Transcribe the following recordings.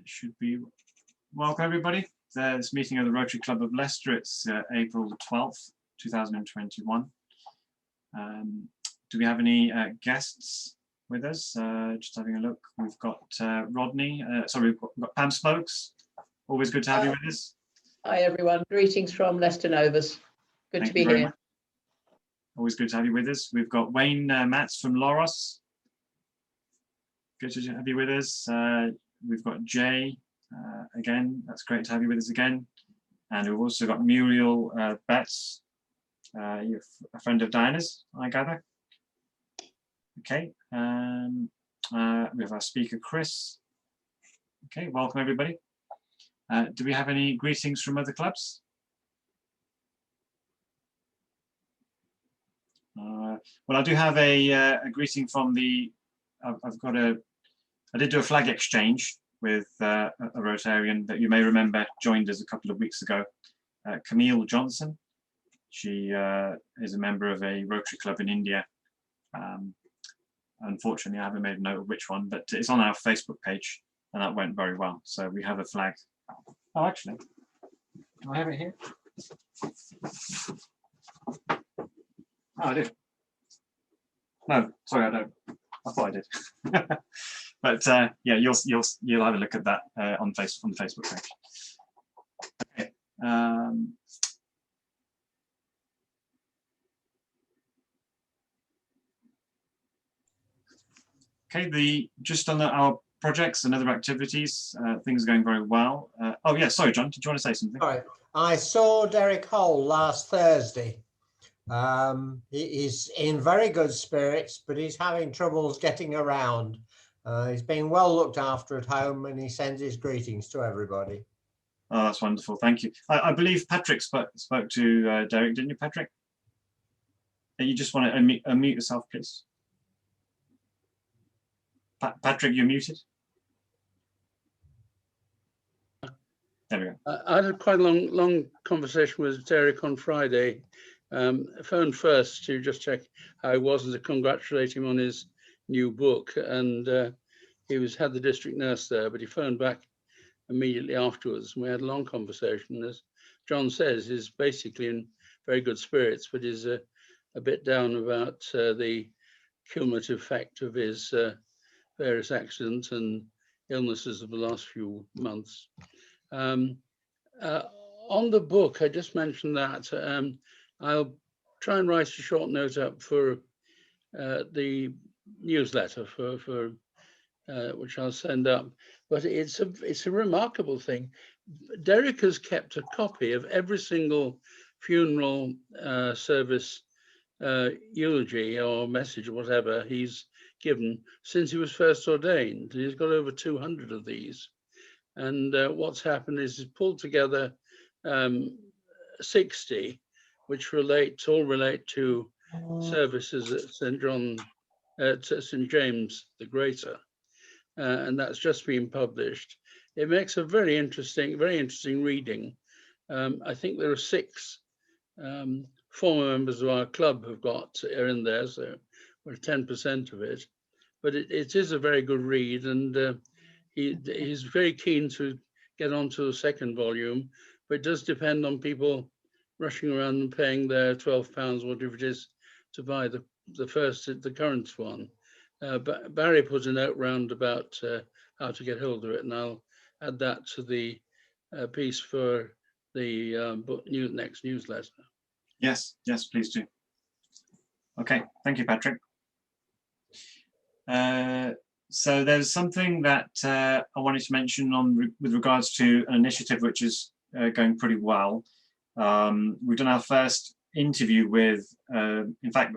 Should be welcome everybody. This meeting of the Rotary Club of Leicester. It's April the 12th, 2021. Do we have any guests with us? Just having a look. We've got Rodney. Sorry, we've got Pam Spokes. Always good to have you with us. Hi everyone. Greetings from Leicester Novus. Good to be here. Always good to have you with us. We've got Wayne Matz from Loros. Good to have you with us. We've got Jay again. That's great to have you with us again. And we've also got Muriel Betts. You're a friend of Diana's, I gather. Okay. We have our speaker, Chris. Okay, welcome everybody. Do we have any greetings from other clubs? Well, I do have a greeting from the. I did do a flag exchange with a Rotarian that you may remember joined us a couple of weeks ago, Camille Johnson. She is a member of a Rotary club in India. Unfortunately, I haven't made a note of which one, but it's on our Facebook page, and that went very well. So we have a flag. Oh, actually, do I have it here? Oh, I do. No, sorry, I don't. I thought I did. But yeah, you'll have a look at that on the Facebook page. Okay. Okay. Just on our projects and other activities, things are going very well. Oh yeah, sorry, John. Did you want to say something? All right. I saw Derek Hull last Thursday. He's in very good spirits, but he's having troubles getting around. He's being well looked after at home, and he sends his greetings to everybody. Oh, that's wonderful. Thank you. I believe Patrick spoke to Derek, didn't you, Patrick? You just want to unmute yourself, please. Patrick, you're muted. There we go. I had a quite long conversation with Derek on Friday. I phoned first to just check how he was and to congratulate him on his new book. And he had the district nurse there, but he phoned back immediately afterwards. And we had a long conversation. As John says, he's basically in very good spirits, but is a bit down about the cumulative effect of his various accidents and illnesses of the last few months. On the book, I just mentioned that I'll try and write a short note up for the newsletter for which I'll send up. But it's a remarkable thing. Derek has kept a copy of every single funeral service eulogy or message or whatever he's given since he was first ordained. He's got over 200 of these. And what's happened is he's pulled together 60, which all relate to services at St. James the Greater, and that's just been published. It makes a very interesting reading. I think there are 6 former members of our club are in there, so we're 10% of it. But it is a very good read, and he's very keen to get onto the second volume, but it does depend on people rushing around and paying their £12, whatever it is, to buy the current one. But Barry put a note round about how to get hold of it, and I'll add that to the piece for the next newsletter. Yes, please do. Okay, thank you, Patrick. So there's something that I wanted to mention with regards to an initiative which is going pretty well. We've done our first interview with, in fact,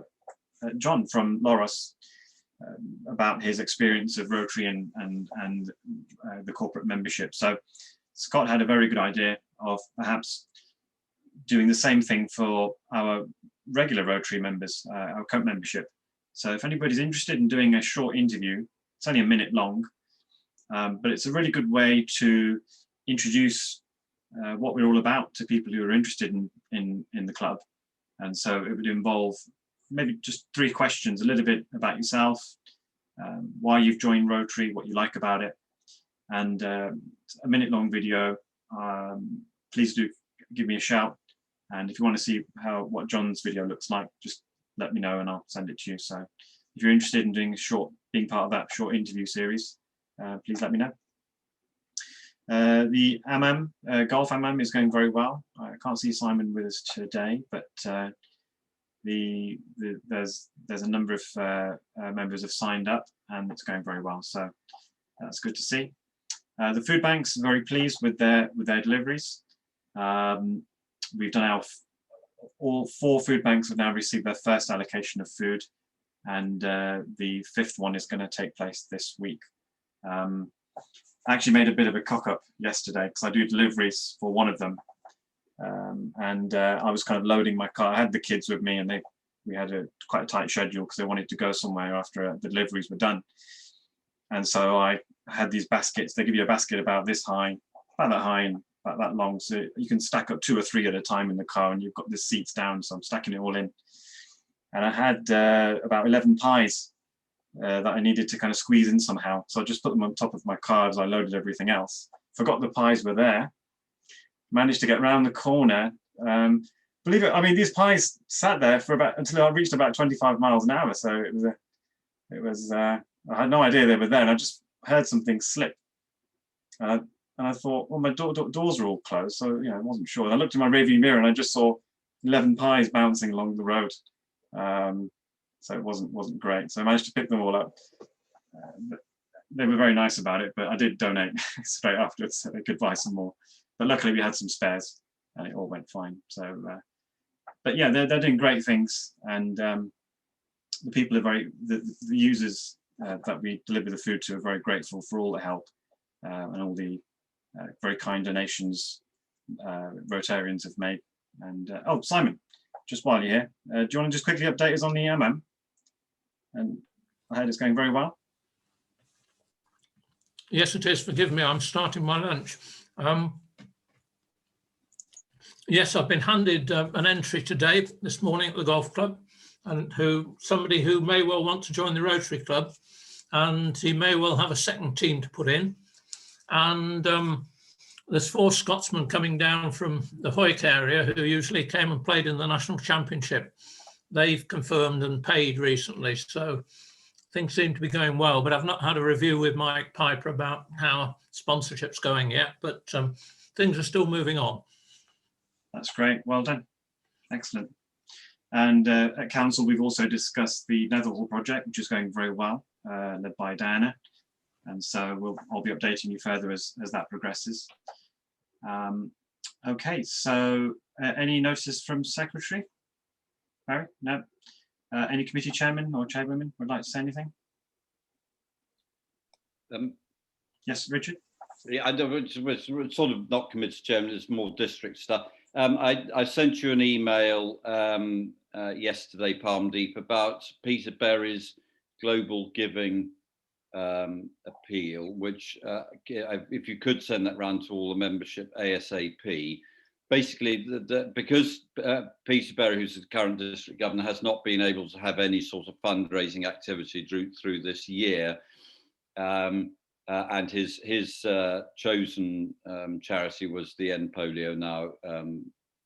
John from Loros about his experience of Rotary and the corporate membership. So Scott had a very good idea of perhaps doing the same thing for our regular Rotary members, our COPE membership. So if anybody's interested in doing a short interview, it's only a minute long, but it's a really good way to introduce what we're all about to people who are interested in the club. And so it would involve maybe just 3 questions, a little bit about yourself, why you've joined Rotary, what you like about it, and a minute-long video. Please do give me a shout. And if you want to see what John's video looks like, just let me know and I'll send it to you. So if you're interested in doing being part of that short interview series, please let me know. The golf AMM is going very well. I can't see Simon with us today, but there's a number of members have signed up and it's going very well. So that's good to see. The food banks are very pleased with their deliveries. We've done all 4 food banks have now received their first allocation of food, and the 5th one is going to take place this week. I actually made a bit of a cock up yesterday because I do deliveries for one of them, and I was kind of loading my car. I had the kids with me, and we had quite a tight schedule because they wanted to go somewhere after the deliveries were done. And so I had these baskets. They give you a basket about this high, about that high, and about that long, so you can stack up 2 or 3 at a time in the car, and you've got the seats down, so I'm stacking it all in. And I had about 11 pies that I needed to kind of squeeze in somehow, so I just put them on top of my car as I loaded everything else. Forgot the pies were there. Managed to get around the corner. Believe it, I mean, these pies sat there for until I reached about 25 miles an hour, so it was I had no idea they were there, and I just heard something slip. And I thought, well, my doors are all closed, so I wasn't sure. And I looked in my rearview mirror and I just saw 11 pies bouncing along the road. So it wasn't great. So I managed to pick them all up. But they were very nice about it, but I did donate straight afterwards so they could buy some more. But luckily we had some spares and it all went fine. So, but yeah, they're doing great things, and the people are the users that we deliver the food to are very grateful for all the help and all the very kind donations Rotarians have made. And oh, Simon, just while you're here, do you want to just quickly update us on the AMM? And I heard it's going very well. Yes, it is. Forgive me, I'm starting my lunch. Yes, I've been handed an entry today, this morning at the golf club, and somebody who may well want to join the Rotary Club, and he may well have a second team to put in. And there's 4 Scotsmen coming down from the Hoyt area who usually came and played in the National Championship. They've confirmed and paid recently, so things seem to be going well, but I've not had a review with Mike Piper about how sponsorship's going yet, but things are still moving on. That's great, well done, excellent. And at council, we've also discussed the Netherhall project, which is going very well, led by Diana. And so I'll be updating you further as that progresses. Okay, so any notices from Secretary? Barry? No? Any committee chairman or chairwomen would like to say anything? Yes, Richard? Yeah, I know it's sort of not committee chairman, it's more district stuff. I sent you an email yesterday, Parmdeep, about Peter Berry's global giving appeal, which if you could send that round to all the membership ASAP. Basically, because Peter Berry, who's the current district governor, has not been able to have any sort of fundraising activity through this year, and his chosen charity was the End Polio Now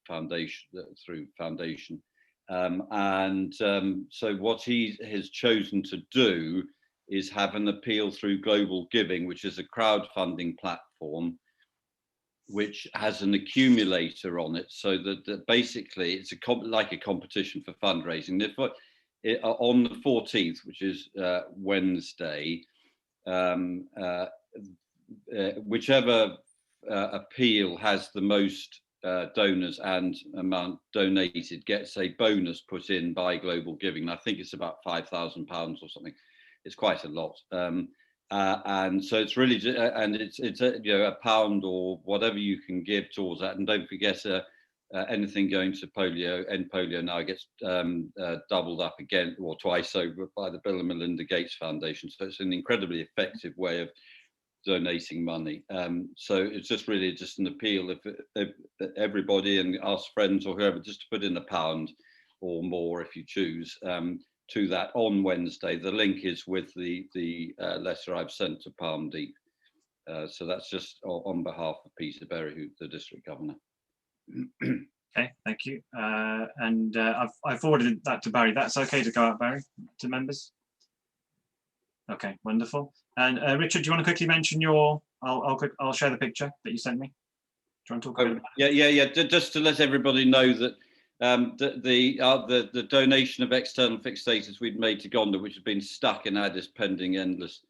Foundation, through Foundation, so what he has chosen to do is have an appeal through Global Giving, which is a crowdfunding platform which has an accumulator on it, so that basically it's like a competition for fundraising. On the 14th, which is Wednesday, whichever appeal has the most donors and amount donated gets a bonus put in by Global Giving. I think it's about £5,000 or something. It's quite a lot. And so it's really, and it's £1 or whatever you can give towards that. And don't forget, anything going to End Polio Now gets doubled up again or twice over by the Bill and Melinda Gates Foundation. So it's an incredibly effective way of donating money. So it's just really just an appeal if everybody, and ask friends or whoever, just to put in £1 or more if you choose, to that on Wednesday. The link is with the letter I've sent to Parmdeep. So that's just on behalf of Peter Berry, who's the district governor. Okay, thank you. And I forwarded that to Barry. That's okay to go out, Barry, to members? Okay, wonderful. And Richard, do you want to quickly mention your, I'll share the picture that you sent me. Do you want to talk about it? Yeah. Just to let everybody know that the donation of external fixators we'd made to Gonda, which has been stuck in Addis pending endless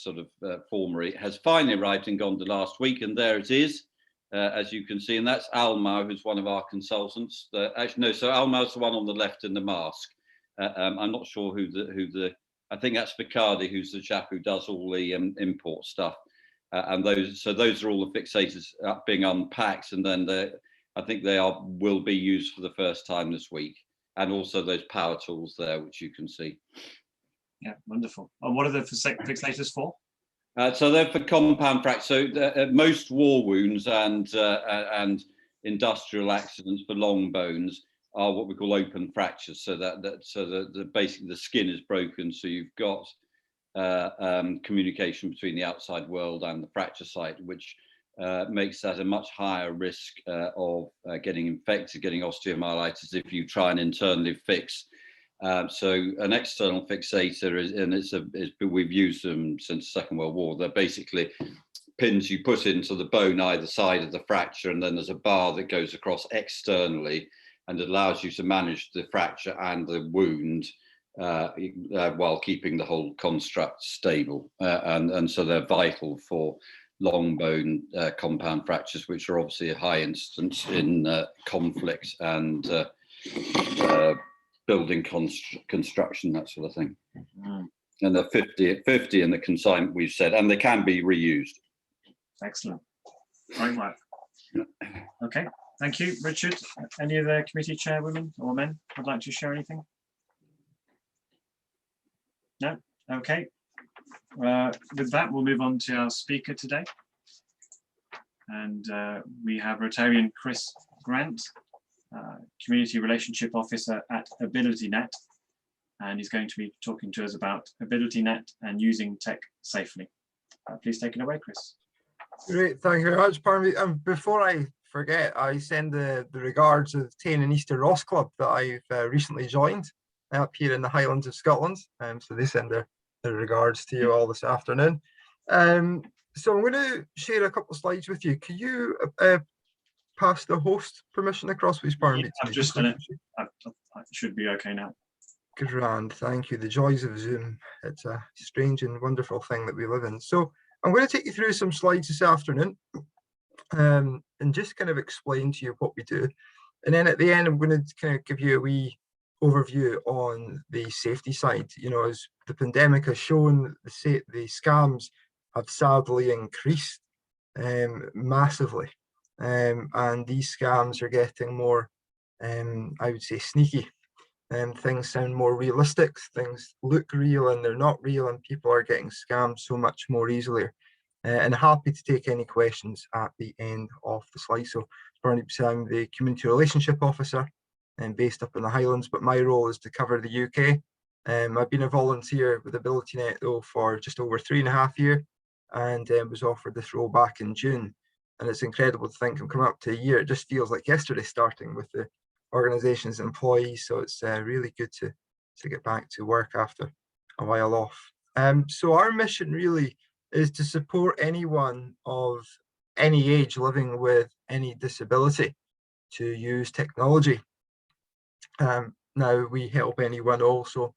sort of formery, has finally arrived in Gonda last week, and there it is, as you can see, and that's Almar, who's one of our consultants. Actually, no, so Almar's the one on the left in the mask. I'm not sure who the I think that's Vicardi, who's the chap who does all the import stuff, and those are all the fixators being unpacked, and then I think they will be used for the first time this week, and also those power tools there, which you can see. Yeah, wonderful. And what are the fixators for? So they're for compound fracture. So most war wounds and industrial accidents for long bones are what we call open fractures. So basically the skin is broken. So you've got communication between the outside world and the fracture site, which makes that a much higher risk of getting infected, getting osteomyelitis if you try and internally fix. So an external fixator we've used them since the Second World War. They're basically pins you put into the bone either side of the fracture, and then there's a bar that goes across externally and allows you to manage the fracture and the wound while keeping the whole construct stable. And so they're vital for long bone compound fractures, which are obviously a high instance in conflict and building construction, that sort of thing. And they're 50 in the consignment we've said, and they can be reused. Excellent. Great work. Okay, thank you, Richard. Any of the committee chairwomen or men would like to share anything? No? Okay. With that, we'll move on to our speaker today. And we have Rotarian Chris Grant, Community Relationship Officer at AbilityNet. And he's going to be talking to us about AbilityNet and using tech safely. Please take it away, Chris. Great, thank you very much, Parmdeep. Before I forget, I send the regards of Tane and Easter Ross Club that I've recently joined up here in the Highlands of Scotland. So they send their regards to you all this afternoon. So I'm going to share a couple of slides with you. Can you pass the host permission across, please, Parmdeep? I've just done it. It should be okay now. Grand, thank you. The joys of Zoom. It's a strange and wonderful thing that we live in. So I'm going to take you through some slides this afternoon and just kind of explain to you what we do. And then at the end, I'm going to kind of give you a wee overview on the safety side. You know, as the pandemic has shown, the scams have sadly increased massively. And these scams are getting more, I would say, sneaky. Things sound more realistic, things look real and they're not real, and people are getting scammed so much more easily. And happy to take any questions at the end of the slide. So I'm the Community Relationship Officer and based up in the Highlands, but my role is to cover the UK. I've been a volunteer with AbilityNet though for just over 3.5 years and was offered this role back in June. And it's incredible to think I'm coming up to a year. It just feels like yesterday starting with the organization's employees, so it's really good to get back to work after a while off. So our mission really is to support anyone of any age living with any disability to use technology. Now we help anyone also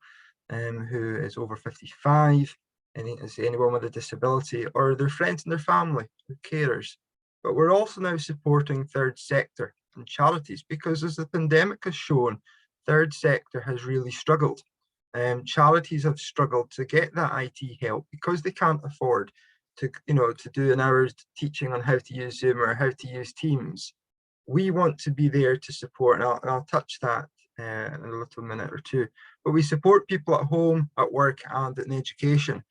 who is over 55, anyone with a disability or their friends and their family, carers. But we're also now supporting third sector and charities, because as the pandemic has shown, third sector has really struggled. Charities have struggled to get that IT help because they can't afford to do an hour's teaching on how to use Zoom or how to use Teams. We want to be there to support, and I'll touch that in a little minute or two. But we support people at home, at work, and in education.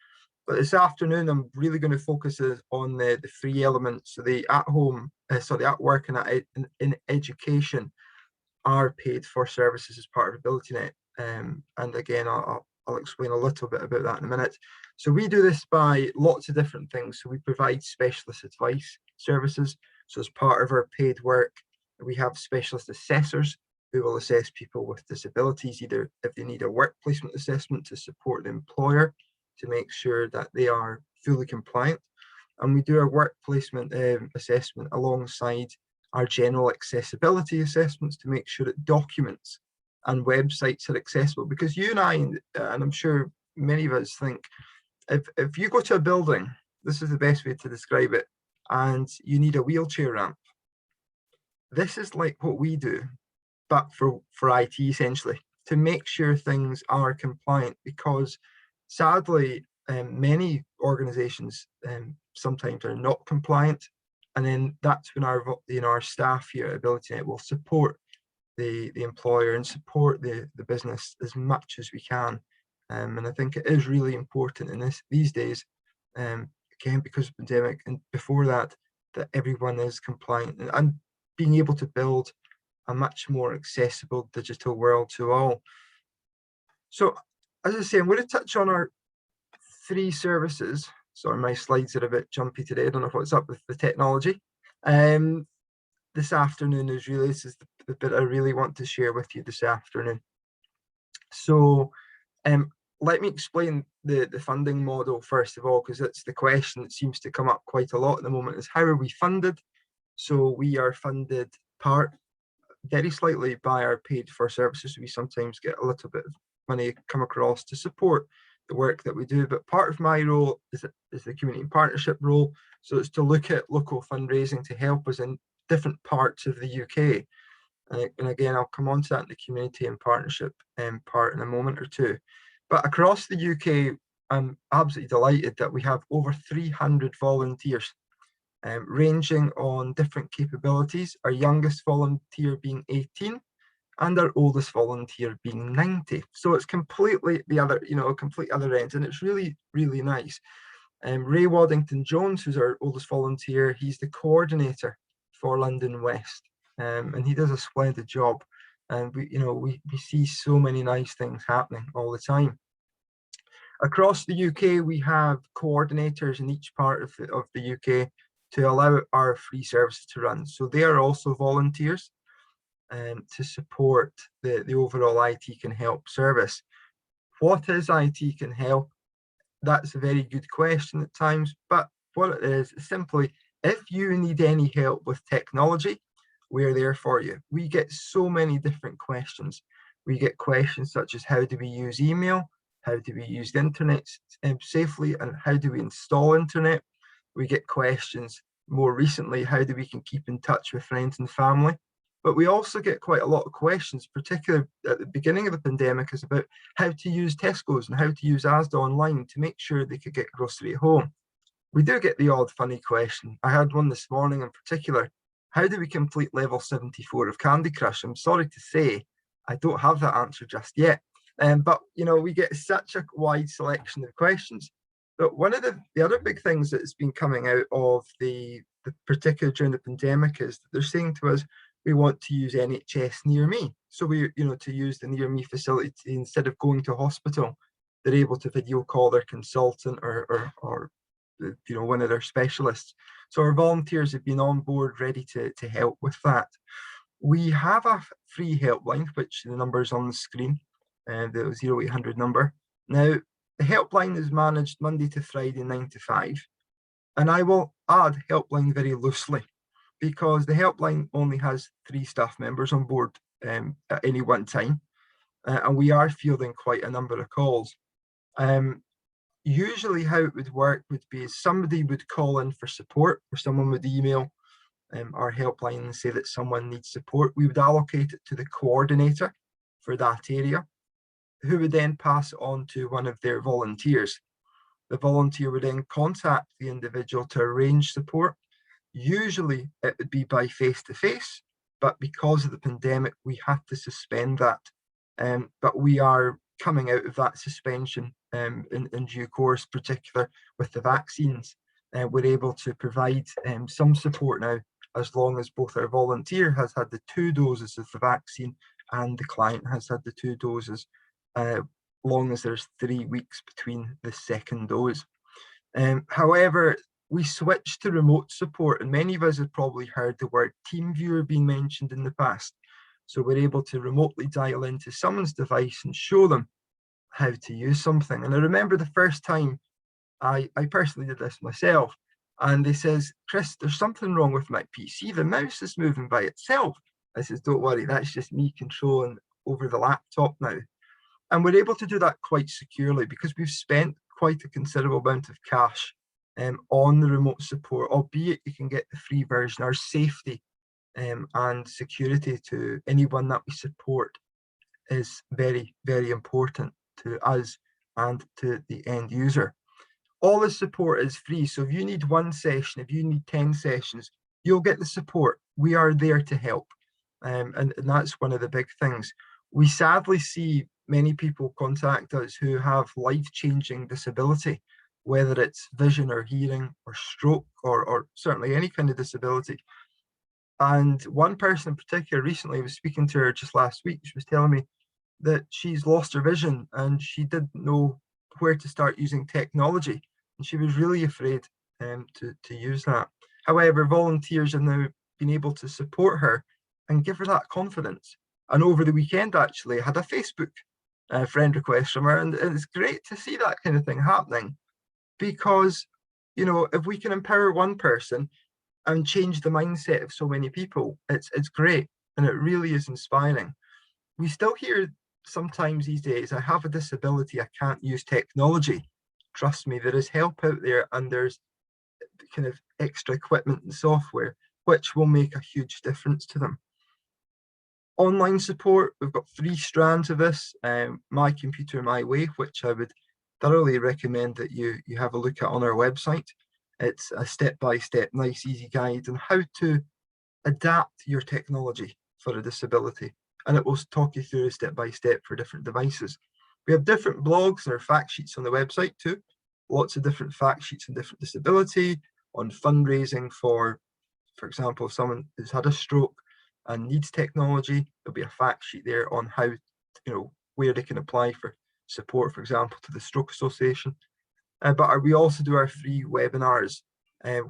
But this afternoon, I'm really going to focus on the three elements. So the at home, the at work and in education are paid for services as part of AbilityNet. And again, I'll explain a little bit about that in a minute. So we do this by lots of different things. So we provide specialist advice services. So as part of our paid work, we have specialist assessors who will assess people with disabilities, either if they need a work placement assessment to support the employer to make sure that they are fully compliant. And we do a work placement assessment alongside our general accessibility assessments to make sure that documents and websites are accessible. Because you and I, and I'm sure many of us think, if you go to a building, this is the best way to describe it, and you need a wheelchair ramp, this is like what we do, but for IT essentially, to make sure things are compliant, because sadly, many organizations sometimes are not compliant. And then that's when our staff here at AbilityNet will support the employer and support the business as much as we can. And I think it is really important in these days, again, because of the pandemic and before that everyone is compliant and being able to build a much more accessible digital world to all. So, as I say, I'm going to touch on our 3 services. Sorry, my slides are a bit jumpy today. I don't know what's up with the technology. This afternoon is really, this is the bit I really want to share with you this afternoon. So, let me explain the funding model first of all, because it's the question that seems to come up quite a lot at the moment, is how are we funded? So we are funded very slightly by our paid for services. We sometimes get a little bit of money come across to support the work that we do, but part of my role is the community partnership role. So it's to look at local fundraising to help us in different parts of the UK. And again, I'll come on to that in the community and partnership part in a moment or two. But across the UK, I'm absolutely delighted that we have over 300 volunteers, ranging on different capabilities, our youngest volunteer being 18 and our oldest volunteer being 90. So it's completely the other, complete other end, and it's really, really nice. Ray Waddington Jones, who's our oldest volunteer, he's the coordinator for London West, and he does a splendid job. And we see so many nice things happening all the time. Across the UK, we have coordinators in each part of the UK to allow our free services to run. So they are also volunteers to support the overall IT Can Help service. What is IT Can Help? That's a very good question at times, but what it is simply, if you need any help with technology, we're there for you. We get so many different questions. We get questions such as how do we use email? How do we use the internet safely? And how do we install internet? We get questions more recently, how do we can keep in touch with friends and family? But we also get quite a lot of questions, particularly at the beginning of the pandemic, is about how to use Tesco's and how to use Asda online to make sure they could get grocery at home. We do get the odd funny question. I had one this morning in particular. How do we complete level 74 of Candy Crush? I'm sorry to say, I don't have that answer just yet. But we get such a wide selection of questions. But one of the other big things that's been coming out of the particular during the pandemic is that they're saying to us, we want to use NHS Near Me. So to use the Near Me facility instead of going to hospital, they're able to video call their consultant or one of their specialists. So our volunteers have been on board ready to help with that. We have a free helpline, which the number is on the screen, the 0800 number. Now, the helpline is managed Monday to Friday, 9 to 5. And I will add helpline very loosely because the helpline only has 3 staff members on board at any one time. And we are fielding quite a number of calls. Usually how it would work would be somebody would call in for support, or someone would email our helpline and say that someone needs support. We would allocate it to the coordinator for that area, who would then pass it on to one of their volunteers. The volunteer would then contact the individual to arrange support. Usually it would be by face-to-face, but because of the pandemic, we had to suspend that. But we are coming out of that suspension in due course, particularly with the vaccines. We're able to provide some support now, as long as both our volunteer has had the 2 doses of the vaccine and the client has had the 2 doses. long as there's 3 weeks between the second dose. However, we switched to remote support, and many of us have probably heard the word TeamViewer being mentioned in the past. So we're able to remotely dial into someone's device and show them how to use something. And I remember the first time I personally did this myself, and they says, Chris, there's something wrong with my PC. The mouse is moving by itself. I says, don't worry, that's just me controlling over the laptop now. And we're able to do that quite securely because we've spent quite a considerable amount of cash on the remote support, albeit you can get the free version. Our safety and security to anyone that we support is very, very important to us and to the end user. All the support is free. So if you need 1 session, if you need 10 sessions, you'll get the support. We are there to help. And that's one of the big things. We sadly see many people contact us who have life-changing disability, whether it's vision or hearing or stroke or certainly any kind of disability. And one person in particular recently, I was speaking to her just last week, she was telling me that she's lost her vision and she didn't know where to start using technology. And she was really afraid to use that. However, volunteers have now been able to support her and give her that confidence. And over the weekend, actually, I had a Facebook friend request from her, and it's great to see that kind of thing happening, because, you know, if we can empower one person and change the mindset of so many people, it's great, and it really is inspiring. We still hear sometimes these days, I have a disability, I can't use technology. Trust me, there is help out there, and there's kind of extra equipment and software which will make a huge difference to them. Online support, we've got 3 strands of this. My Computer My Way, which I would thoroughly recommend that you have a look at on our website. It's a step-by-step, nice, easy guide on how to adapt your technology for a disability. And it will talk you through step-by-step for different devices. We have different blogs and our fact sheets on the website too. Lots of different fact sheets on different disability, on fundraising for example, if someone who's had a stroke and needs technology, there'll be a fact sheet there on how, you know, where they can apply for support, for example, to the Stroke Association. But we also do our free webinars,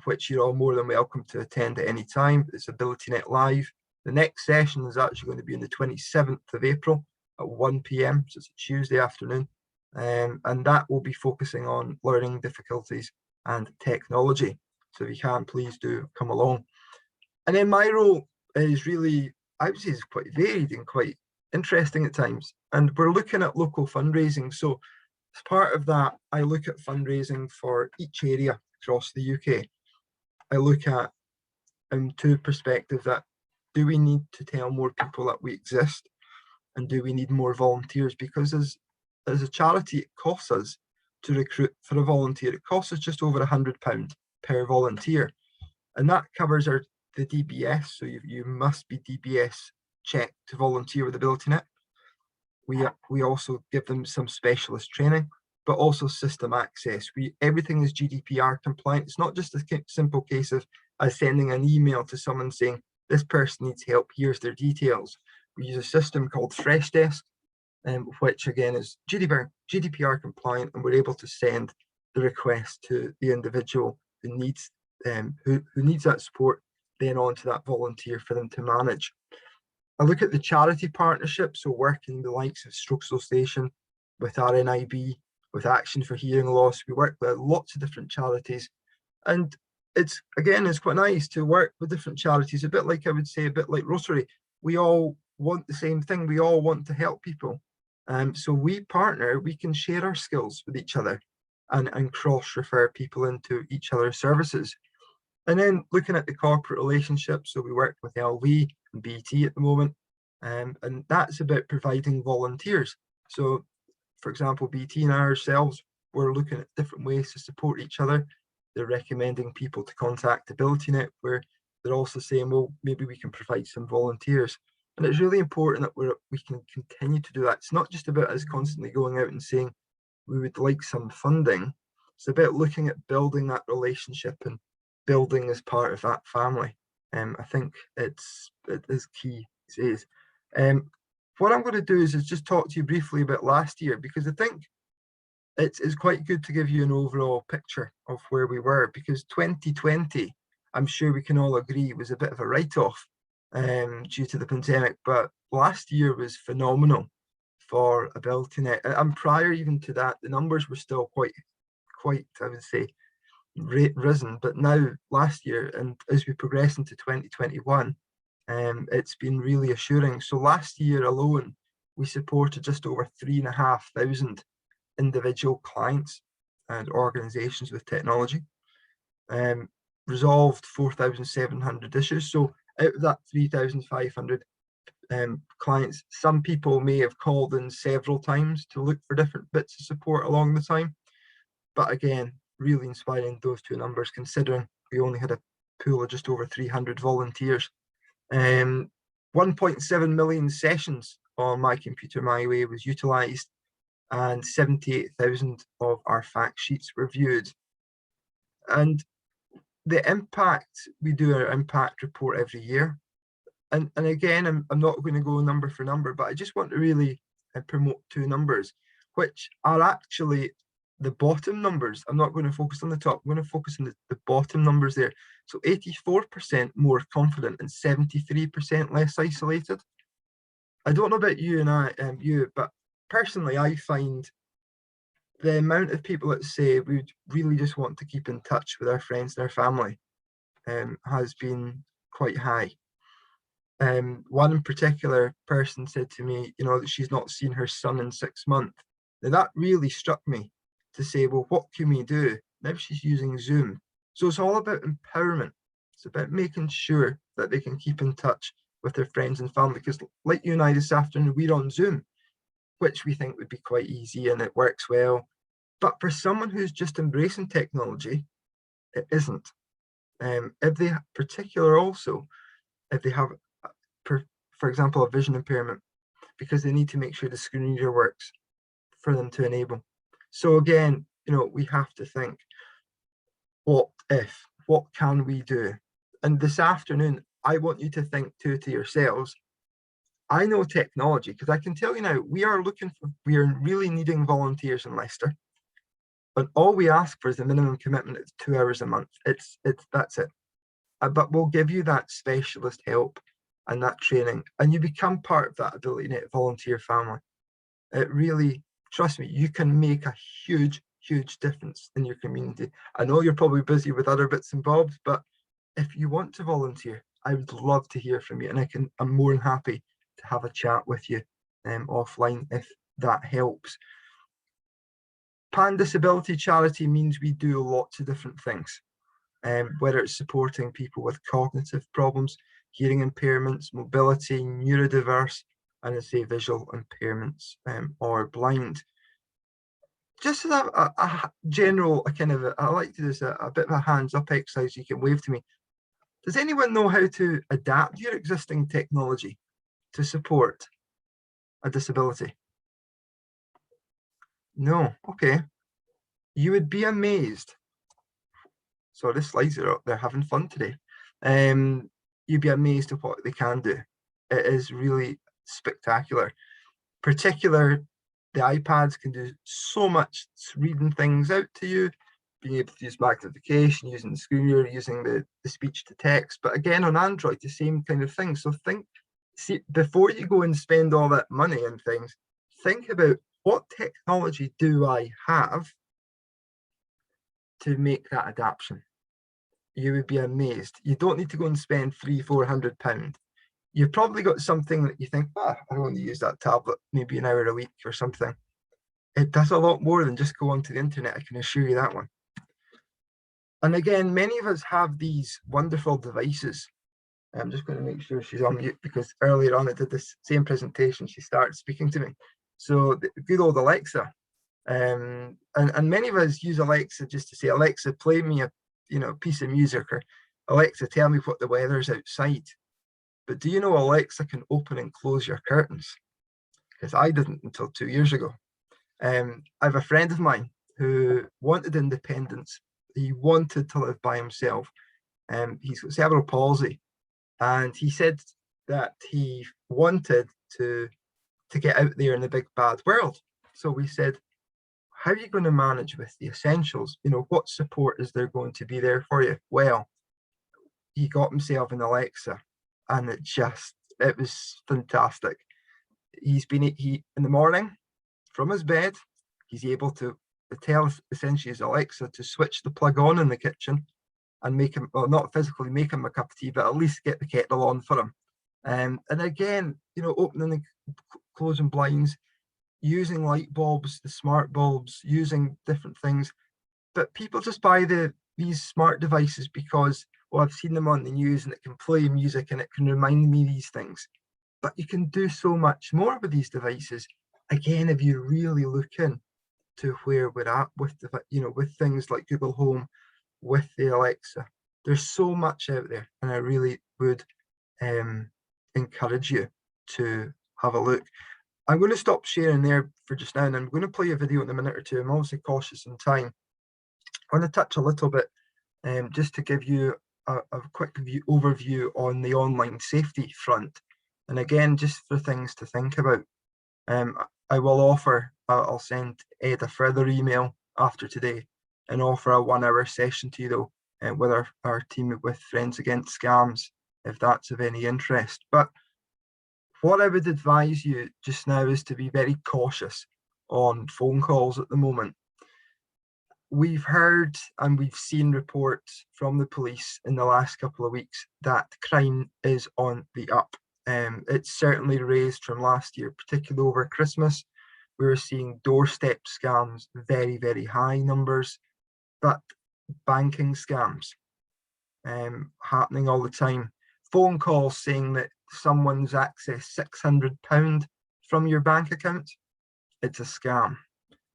which you're all more than welcome to attend at any time. It's AbilityNet Live. The next session is actually going to be on the 27th of April at 1 p.m, so it's a Tuesday afternoon. And that will be focusing on learning difficulties and technology. So if you can, please do come along. And then my role is really, I would say, is quite varied and quite interesting at times. And we're looking at local fundraising. So as part of that, I look at fundraising for each area across the UK. I look at 2 perspectives: that do we need to tell more people that we exist, and do we need more volunteers? Because as a charity, it costs us to recruit for a volunteer. It costs us just over £100 per volunteer, and that covers the DBS. So you must be DBS checked to volunteer with AbilityNet. We also give them some specialist training, but also system access. Everything is GDPR compliant. It's not just a simple case of sending an email to someone saying this person needs help, here's their details. We use a system called Freshdesk, which again is GDPR compliant, and we're able to send the request to the individual who needs that support, then on to that volunteer for them to manage. I look at the charity partnership, so working the likes of Stroke Association, with RNIB, with Action for Hearing Loss. We work with lots of different charities, and it's quite nice to work with different charities, a bit like Rotary. We all want the same thing. We all want to help people. So we partner, we can share our skills with each other and cross-refer people into each other's services. And then looking at the corporate relationships, so we work with LV and BT at the moment, and that's about providing volunteers. So, for example, BT and ourselves, we're looking at different ways to support each other. They're recommending people to contact AbilityNet, where they're also saying, well, maybe we can provide some volunteers. And it's really important that we can continue to do that. It's not just about us constantly going out and saying we would like some funding. It's about looking at building that relationship and building as part of that family. I think it is key. It is. what I'm going to do is just talk to you briefly about last year, because I think it's quite good to give you an overall picture of where we were, because 2020, I'm sure we can all agree, was a bit of a write-off due to the pandemic, but last year was phenomenal for AbilityNet. And prior even to that, the numbers were still quite, I would say, risen. But now, last year, and as we progress into 2021, it's been really assuring. So last year alone, we supported just over 3,500 individual clients and organizations with technology, resolved 4,700 issues. So out of that 3,500 clients, some people may have called in several times to look for different bits of support along the time. But again, really inspiring, those two numbers, considering we only had a pool of just over 300 volunteers. 1.7 million sessions on My Computer My Way was utilised, and 78,000 of our fact sheets were viewed. And the impact, we do our impact report every year. And again, I'm not going to go number for number, but I just want to really promote two numbers, which are actually the bottom numbers. I'm not going to focus on the top, I'm going to focus on the bottom numbers there. So 84% more confident and 73% less isolated. I don't know about you but personally, I find the amount of people that say we really just want to keep in touch with our friends and our family has been quite high. One particular person said to me, that she's not seen her son in 6 months. Now that really struck me, to say, well, what can we do? Now she's using Zoom. So it's all about empowerment. It's about making sure that they can keep in touch with their friends and family, because like you and I this afternoon, we're on Zoom, which we think would be quite easy and it works well. But for someone who's just embracing technology, it isn't. If they have, for example, a vision impairment, because they need to make sure the screen reader works for them to enable. So again, we have to think, what can we do? And this afternoon, I want you to think too to yourselves. I know technology, because I can tell you now, we are really needing volunteers in Leicester. But all we ask for is a minimum commitment of 2 hours a month. That's it. But we'll give you that specialist help and that training, and you become part of that AbilityNet volunteer family. It really, trust me, you can make a huge difference in your community. I know you're probably busy with other bits and bobs, but if you want to volunteer, I would love to hear from you, and I'm more than happy to have a chat with you offline if that helps. Pan Disability Charity means we do lots of different things, whether it's supporting people with cognitive problems, hearing impairments, mobility, neurodiverse, and I say visual impairments or blind. Just as a general, I like to do a bit of a hands up exercise. You can wave to me. Does anyone know how to adapt your existing technology to support a disability? No, okay. You would be amazed. So the slides are up, they're having fun today. You'd be amazed at what they can do. It is really spectacular. Particular, the iPads can do so much. It's reading things out to you, being able to use magnification, using the screen reader, using the speech to text. But again, on Android, the same kind of thing. So see, before you go and spend all that money and things, think about, what technology do I have to make that adaptation? You would be amazed. You don't need to go and spend £300–400. You've probably got something that you think, I only use that tablet maybe an hour a week or something. It does a lot more than just go onto the internet, I can assure you that one. And again, many of us have these wonderful devices. I'm just going to make sure she's on mute, because earlier on I did this same presentation, she started speaking to me. So the good old Alexa, and many of us use Alexa just to say, Alexa, play me a piece of music, or Alexa, tell me what the weather's outside. But do you know Alexa can open and close your curtains? Because I didn't until 2 years ago. I have a friend of mine who wanted independence. He wanted to live by himself. He's got cerebral palsy, and he said that he wanted to to get out there in the big bad world. So we said, how are you going to manage with the essentials? You know, what support is there going to be there for you? Well, he got himself an Alexa, and it was fantastic. He in the morning from his bed, he's able to tell essentially his Alexa to switch the plug on in the kitchen and make him, well, not physically make him a cup of tea, but at least get the kettle on for him. And again, you know, opening and closing blinds, using light bulbs, the smart bulbs, using different things. But people just buy these smart devices because, well, I've seen them on the news and it can play music and it can remind me these things. But you can do so much more with these devices. Again, if you really look in to where we're at with the, you know, with things like Google Home, with the Alexa, there's so much out there, and I really would encourage you to have a look. I'm going to stop sharing there for just now, and I'm going to play a video in a minute or two. I'm obviously cautious on time. I want to touch a little bit just to give you a quick overview on the online safety front. And again, just for things to think about. I will offer, I'll send Ed a further email after today and offer a 1-hour session to you though, with our team with Friends Against Scams, if that's of any interest. But what I would advise you just now is to be very cautious on phone calls at the moment. We've heard and we've seen reports from the police in the last couple of weeks that crime is on the up. It's certainly raised from last year, particularly over Christmas. We were seeing doorstep scams, very, very high numbers, but banking scams happening all the time. Phone calls saying that someone's accessed £600 from your bank account. It's a scam.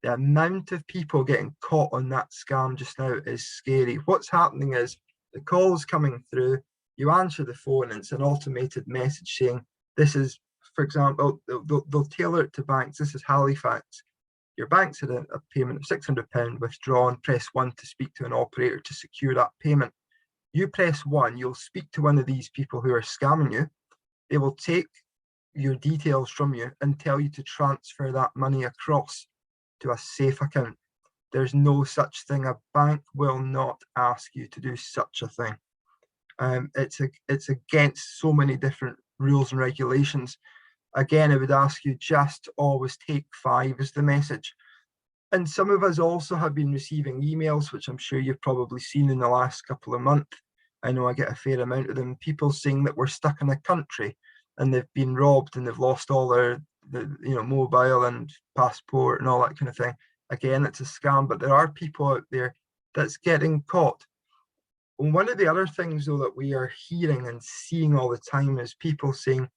The amount of people getting caught on that scam just now is scary. What's happening is the call's coming through, you answer the phone, and it's an automated message saying, this is, for example, they'll tailor it to banks. This is Halifax. Your bank's had a payment of £600 withdrawn. Press 1 to speak to an operator to secure that payment. You press 1, you'll speak to one of these people who are scamming you. They will take your details from you and tell you to transfer that money across to a safe account. There's no such thing. A bank will not ask you to do such a thing. It's against so many different rules and regulations. Again, I would ask you just always take 5 as the message. And some of us also have been receiving emails, which I'm sure you've probably seen in the last couple of months. I know I get a fair amount of them. People saying that we're stuck in a country and they've been robbed and they've lost all their mobile and passport and all that kind of thing. Again, it's a scam, but there are people out there that's getting caught. And one of the other things though that we are hearing and seeing all the time is people saying,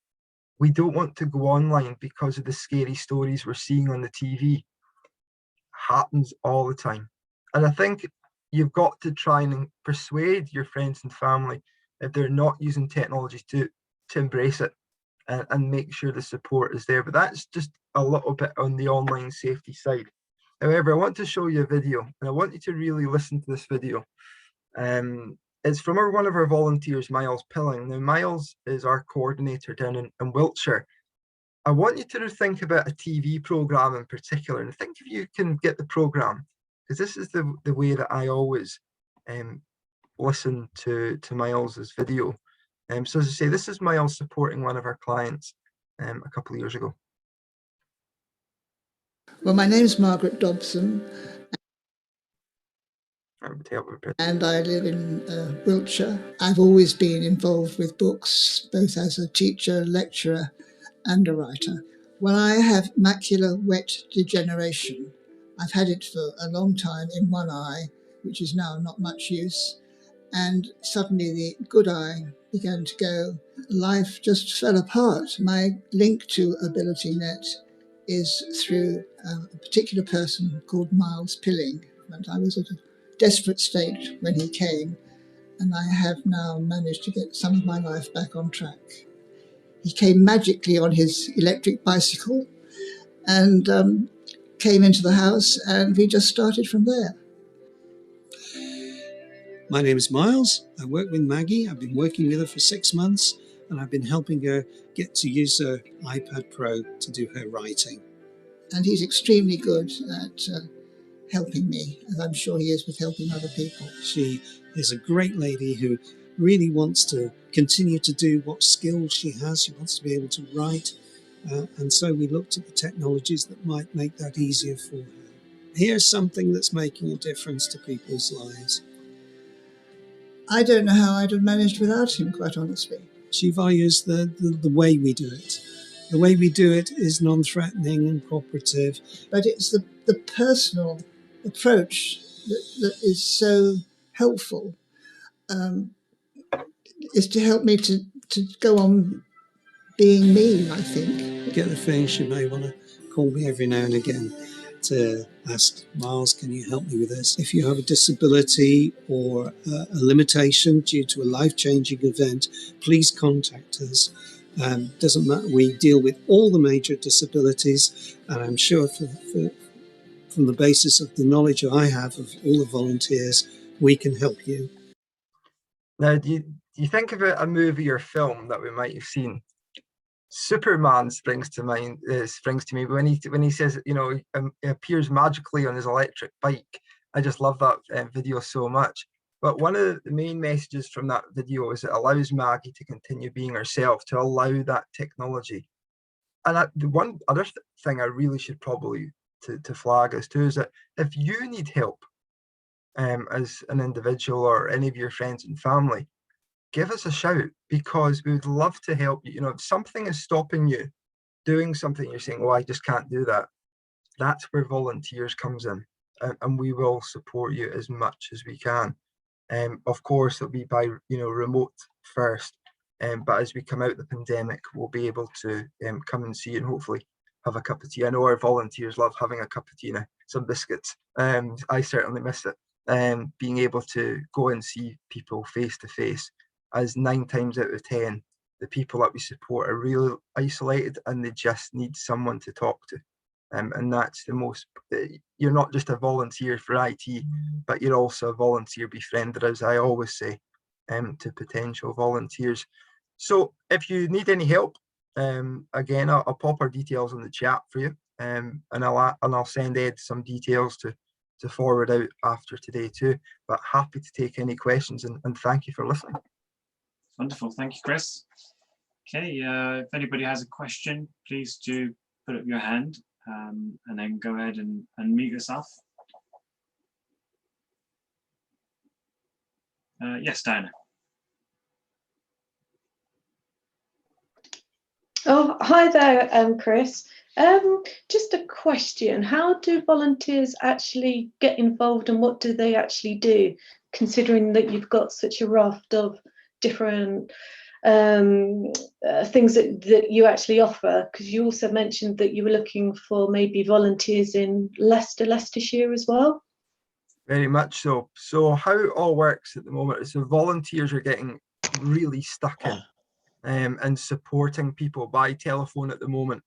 we don't want to go online because of the scary stories we're seeing on the TV. Happens all the time. And I think you've got to try and persuade your friends and family, if they're not using technology, to embrace it and make sure the support is there. But that's just a little bit on the online safety side. However, I want to show you a video, and I want you to really listen to this video. It's from one of our volunteers, Miles Pilling. Now, Miles is our coordinator down in Wiltshire. I want you to think about a TV programme in particular, and think if you can get the programme, because this is the way that I always listen to Miles's video. So as I say, this is Miles supporting one of our clients a couple of years ago. Well, my name is Margaret Dobson, and I live in Wiltshire. I've always been involved with books, both as a teacher, lecturer, and a writer. Well, I have macular wet degeneration. I've had it for a long time in one eye, which is now not much use. And suddenly the good eye began to go. Life just fell apart. My link to AbilityNet is through a particular person called Miles Pilling. And I was at a desperate state when he came, and I have now managed to get some of my life back on track. He came magically on his electric bicycle and came into the house, and we just started from there. My name is Miles. I work with Maggie. I've been working with her for 6 months, and I've been helping her get to use her iPad Pro to do her writing. And he's extremely good at helping me, as I'm sure he is with helping other people. She is a great lady who really wants to continue to do what skills she has. She wants to be able to write. And so we looked at the technologies that might make that easier for her. Here's something that's making a difference to people's lives. I don't know how I'd have managed without him, quite honestly. She values the way we do it. The way we do it is non-threatening and cooperative. But it's the personal approach that is so helpful, is to help me to go on being me, I think. I get the feeling she may want to call me every now and again to ask, Miles, can you help me with this? If you have a disability or a limitation due to a life-changing event, please contact us. Doesn't matter, we deal with all the major disabilities, and I'm sure from the basis of the knowledge I have of all the volunteers, we can help you. Now, do you think about a movie or film that we might have seen? Superman springs to mind. Springs to me when he says, you know, he appears magically on his electric bike. I just love that video so much. But one of the main messages from that video is it allows Maggie to continue being herself, to allow that technology. And the one other thing I really should probably to flag us too is that if you need help as an individual or any of your friends and family, give us a shout, because we would love to help you. You know, if something is stopping you doing something, you're saying, oh, I just can't do that. That's where volunteers comes in, and we will support you as much as we can. Of course, it'll be by, you know, remote first, but as we come out of the pandemic, we'll be able to come and see you and hopefully have a cup of tea. I know our volunteers love having a cup of tea now, some biscuits. I certainly miss it. Being able to go and see people face to face, as 9 times out of 10, the people that we support are really isolated and they just need someone to talk to. And that's the most, you're not just a volunteer for IT, but you're also a volunteer befriender, as I always say, to potential volunteers. So if you need any help, again, I'll pop our details in the chat for you, and I'll send Ed some details to forward out after today too. But happy to take any questions, and thank you for listening. Wonderful, thank you, Chris. Okay, if anybody has a question, please do put up your hand, and then go ahead and unmute yourself. Yes, Diana. Oh, hi there, Chris. Just a question. How do volunteers actually get involved, and what do they actually do, considering that you've got such a raft of different things that you actually offer? Because you also mentioned that you were looking for maybe volunteers in Leicester, Leicestershire as well. Very much so. So how it all works at the moment is the volunteers are getting really stuck in and supporting people by telephone at the moment.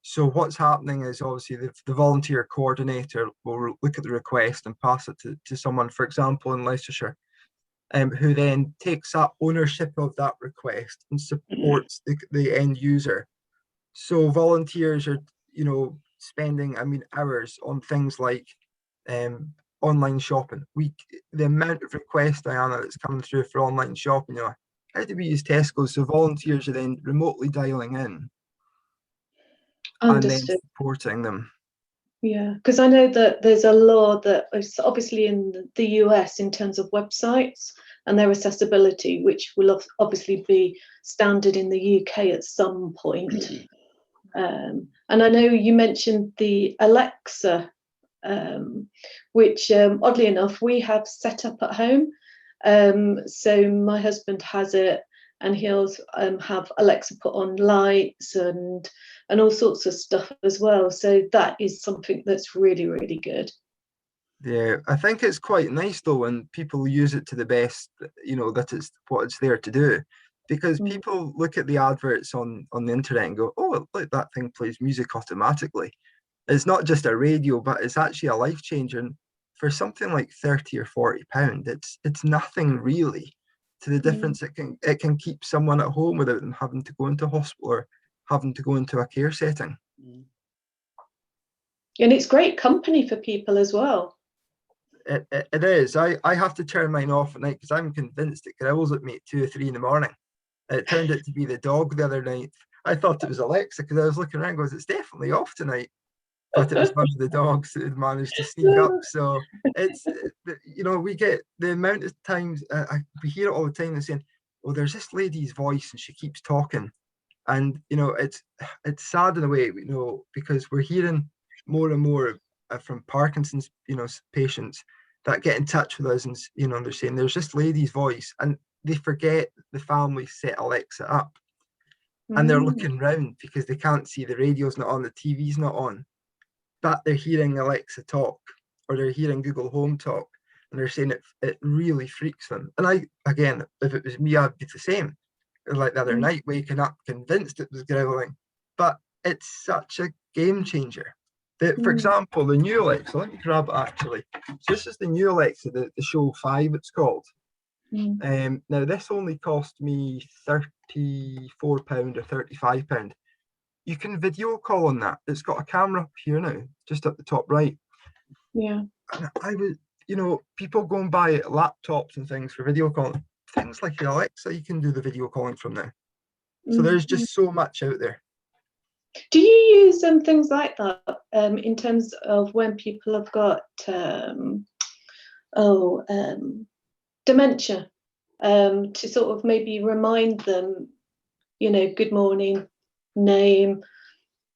So what's happening is obviously the volunteer coordinator will look at the request and pass it to someone, for example, in Leicestershire, who then takes up ownership of that request and supports the end user. So volunteers are, you know, spending, hours on things like online shopping. The amount of requests, Diana, that's coming through for online shopping, you know, how do we use Tesco? So volunteers are then remotely dialing in. Understood. And then supporting them. Yeah, because I know that there's a law that is obviously in the US in terms of websites and their accessibility, which will obviously be standard in the UK at some point. And I know you mentioned the Alexa, which oddly enough we have set up at home. So my husband has it, and he'll have Alexa put on lights and all sorts of stuff as well. So that is something that's really, really good. Yeah, I think it's quite nice though when people use it to the best, you know, that it's what it's there to do. Because people look at the adverts on the internet and go, oh, look, that thing plays music automatically. It's not just a radio, but it's actually a life changer. And for something like £30 or £40, it's nothing really. to the difference it can keep someone at home without them having to go into hospital or having to go into a care setting. And it's great company for people as well. It is. I have to turn mine off at night because I'm convinced it growls at me at 2 or 3 in the morning. It turned out to be the dog the other night. I thought it was Alexa because I was looking around and goes, it's definitely off tonight. But it was one of the dogs that had managed to sneak up. So it's, you know, we get the amount of times, we hear it all the time, they're saying, oh, there's this lady's voice and she keeps talking. And, you know, it's sad in a way, you know, because we're hearing more and more from Parkinson's, you know, patients that get in touch with us and, you know, they're saying there's this lady's voice and they forget the family set Alexa up. And they're looking round because they can't see the radio's not on, the TV's not on, but they're hearing Alexa talk or they're hearing Google Home talk and they're saying it really freaks them. And again, if it was me, I'd be the same. Like the other night, waking up convinced it was growling, but it's such a game changer. For example, the new Alexa, let me grab it actually. So this is the new Alexa, the Show 5 it's called. Now this only cost me £34 or £35. You can video call on that. It's got a camera up here now, just at the top right. Yeah. And I would, you know, people go and buy laptops and things for video calling. Things like the Alexa, you can do the video calling from now. So there's just so much out there. Do you use things like that in terms of when people have got dementia, to sort of maybe remind them, you know, good morning, name,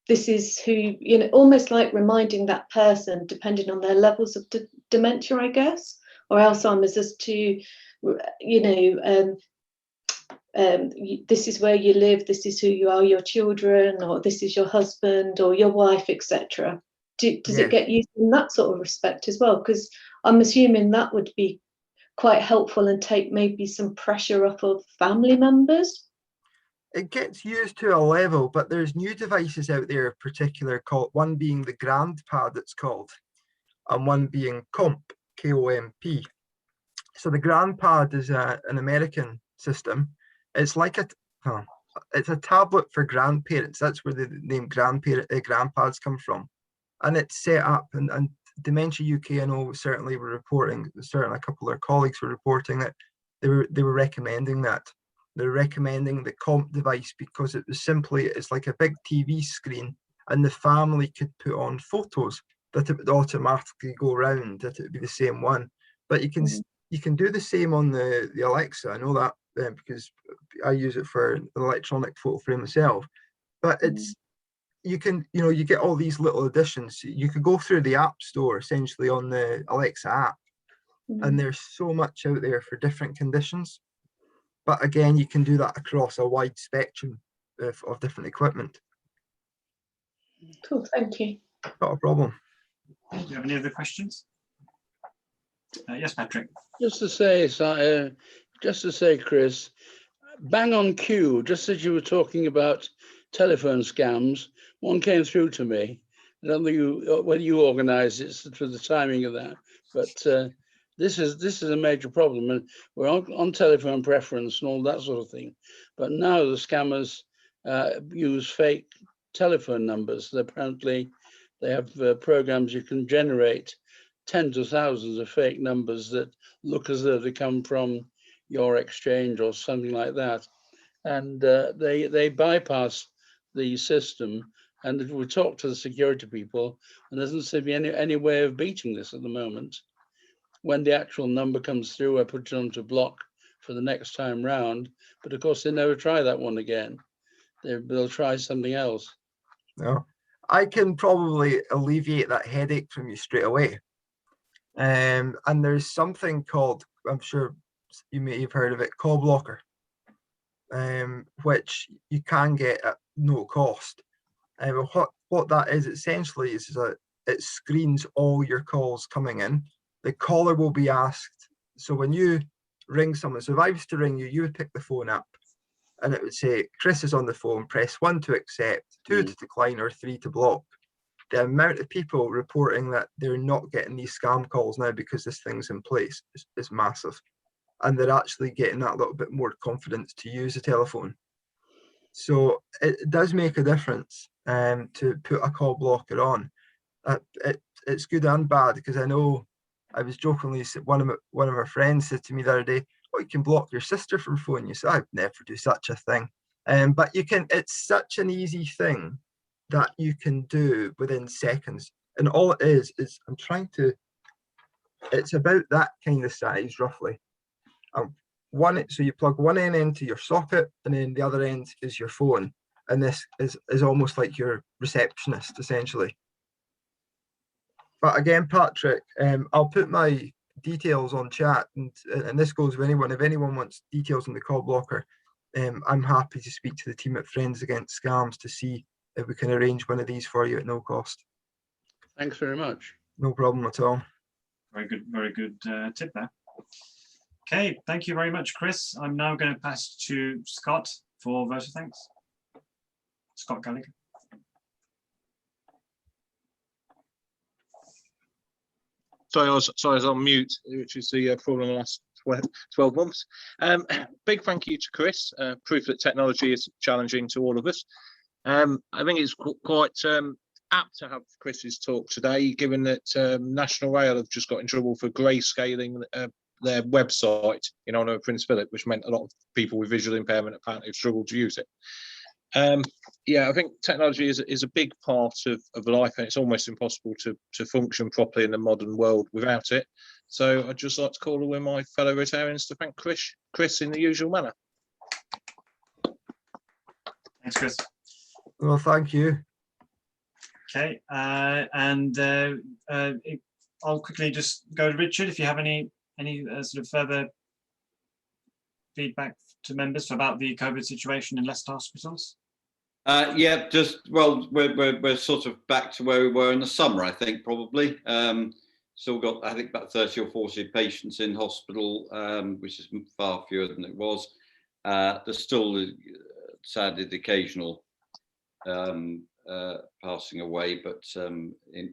this is who, you know, almost like reminding that person, depending on their levels of dementia, I guess, or Alzheimer's, as to, you know, this is where you live, this is who you are, your children, or this is your husband or your wife, etc. Does it get used in that sort of respect as well? Because I'm assuming that would be quite helpful and take maybe some pressure off of family members. It gets used to a level, but there's new devices out there, in particular, called one being the GrandPad, it's called, and one being Comp, K-O-M-P. So the GrandPad is an American system. It's like it's a tablet for grandparents. That's where the name grandpads come from, and it's set up. And Dementia UK, I know, certainly were reporting. Certainly, a couple of their colleagues were reporting that they were recommending that. They're recommending the Comp device because it's like a big TV screen, and the family could put on photos that it would automatically go around. That it would be the same one, but you can do the same on the Alexa. I know that because I use it for an electronic photo frame myself. But you get all these little additions. You could go through the App Store essentially on the Alexa app, and there's so much out there for different conditions. But again, you can do that across a wide spectrum of different equipment. Cool, thank you. Not a problem. Do you have any other questions? Yes, Patrick. Just to say, Chris, bang on cue, just as you were talking about telephone scams, one came through to me. I don't know whether you organised it for the timing of that, but this is a major problem, and we're on telephone preference and all that sort of thing. But now the scammers use fake telephone numbers. Apparently, they have programs you can generate tens of thousands of fake numbers that look as though they come from your exchange or something like that, and they bypass the system. And if we talk to the security people, and there doesn't seem to be any way of beating this at the moment. When the actual number comes through, I put it onto block for the next time round. But of course, they never try that one again. They'll try something else. No, I can probably alleviate that headache from you straight away. And there's something called, I'm sure you may have heard of it, Call Blocker, which you can get at no cost. What that is essentially is that it screens all your calls coming in. The caller will be asked. So when you ring someone, so if I was to ring you, you would pick the phone up and it would say, Chris is on the phone, press 1 to accept, 2 to decline, or 3 to block. The amount of people reporting that they're not getting these scam calls now because this thing's in place is massive. and they're actually getting that little bit more confidence to use the telephone. So it does make a difference to put a call blocker on. It's good and bad, because I know I was jokingly, one of our friends said to me the other day, "Oh, you can block your sister from phone." You say, "I'd never do such a thing." But you can. It's such an easy thing that you can do within seconds. And all it is I'm trying to. It's about that kind of size, roughly. So you plug one end into your socket, and then the other end is your phone. And this is almost like your receptionist, essentially. But again, Patrick, I'll put my details on chat, and this goes with anyone. If anyone wants details on the call blocker, I'm happy to speak to the team at Friends Against Scams to see if we can arrange one of these for you at no cost. Thanks very much. No problem at all. Very good tip there. Okay, thank you very much, Chris. I'm now going to pass to Scott for voter thanks. Scott Gallagher. Sorry, I was on mute, which is the problem the last 12 months. Big thank you to Chris. Proof that technology is challenging to all of us. I think it's quite apt to have Chris's talk today, given that National Rail have just got in trouble for grayscaling their website in honour of Prince Philip, which meant a lot of people with visual impairment apparently have struggled to use it. Yeah, I think technology is a big part of life, and it's almost impossible to function properly in the modern world without it. So I'd just like to call on my fellow Rotarians to thank Chris in the usual manner. Thanks, Chris. Well, thank you. Okay, and I'll quickly just go to Richard if you have any sort of further feedback to members about the COVID situation in Leicester hospitals. Yeah, we're sort of back to where we were in the summer, I think, probably. Still got, I think, about 30 or 40 patients in hospital, which is far fewer than it was. There's still, sadly, the occasional passing away, but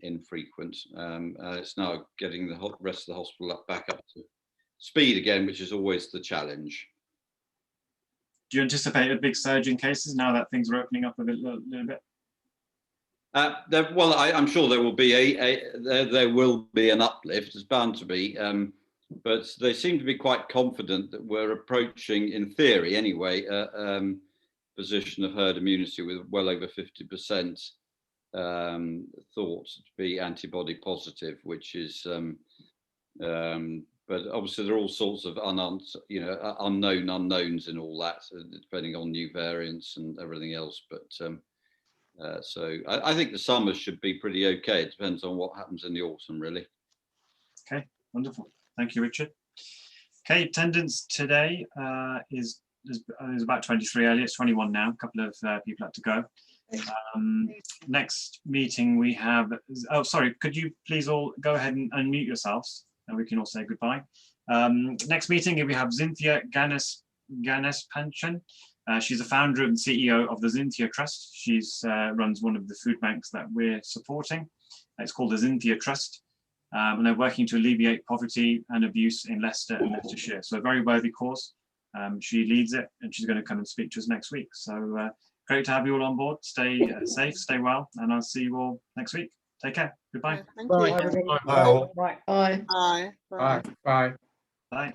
infrequent. It's now getting the rest of the hospital back up to speed again, which is always the challenge. Do you anticipate a big surge in cases now that things are opening up a little bit? Well, I'm sure there will be there will be an uplift. There's bound to be, but they seem to be quite confident that we're approaching, in theory anyway, position of herd immunity with well over 50% thought to be antibody positive, which is. But obviously there are all sorts of unknown unknowns in all that, depending on new variants and everything else. But so I think the summer should be pretty okay. It depends on what happens in the autumn, really. Okay, wonderful. Thank you, Richard. Okay, attendance today is about 23 earlier. It's 21 now. A couple of people had to go. Next meeting we have. Oh, sorry. Could you please all go ahead and unmute yourselves? And we can all say goodbye. Next meeting, we have Zinthia Ganespanchen. She's the founder and CEO of the Zinthia Trust. She's runs one of the food banks that we're supporting. It's called the Zinthia Trust. And they're working to alleviate poverty and abuse in Leicester and Leicestershire. So a very worthy cause. She leads it, and she's going to come and speak to us next week. So great to have you all on board. Stay safe, stay well, and I'll see you all next week. Take care. Goodbye. Thank you. Bye. Bye. Bye. Bye. Bye. Bye. Bye.